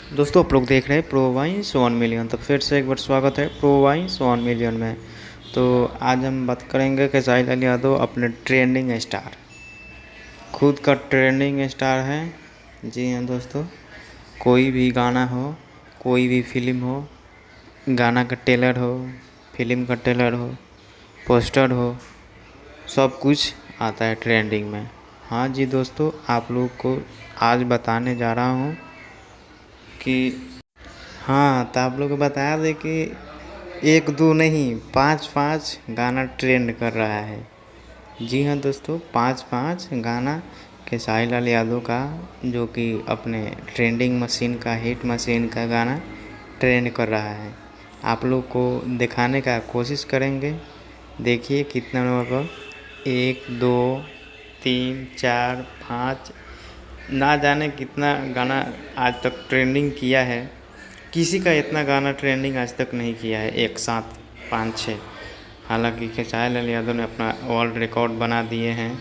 दोस्तों आप लोग देख रहे हैं प्रो वाइन्स 1 मिलियन। तो फिर से एक बार स्वागत है प्रो वाइन्स 1 मिलियन में। तो आज हम बात करेंगे खेसारी लाल यादव अपने ट्रेंडिंग स्टार, खुद का ट्रेंडिंग स्टार है। जी हाँ दोस्तों, कोई भी गाना हो, कोई भी फिल्म हो, गाना का ट्रेलर हो, फिल्म का ट्रेलर हो, पोस्टर हो, सब कुछ आता है ट्रेंडिंग में। हाँ जी दोस्तों, आप लोग को आज बताने जा रहा हूँ कि हाँ, तो आप लोग को बता दें कि एक दो नहीं, पाँच पाँच गाना ट्रेंड कर रहा है। जी हाँ दोस्तों, पाँच पाँच गाना खेसारी लाल यादव का, जो कि अपने ट्रेंडिंग मशीन का, हिट मशीन का गाना ट्रेंड कर रहा है। आप लोग को दिखाने का कोशिश करेंगे। देखिए कितना नंबर पर, 1 2 3 4 5, ना जाने कितना गाना आज तक ट्रेंडिंग किया है। किसी का इतना गाना ट्रेंडिंग आज तक नहीं किया है एक साथ 5 6। हालांकि खेसारी लाल यादव ने अपना वर्ल्ड रिकॉर्ड बना दिए हैं।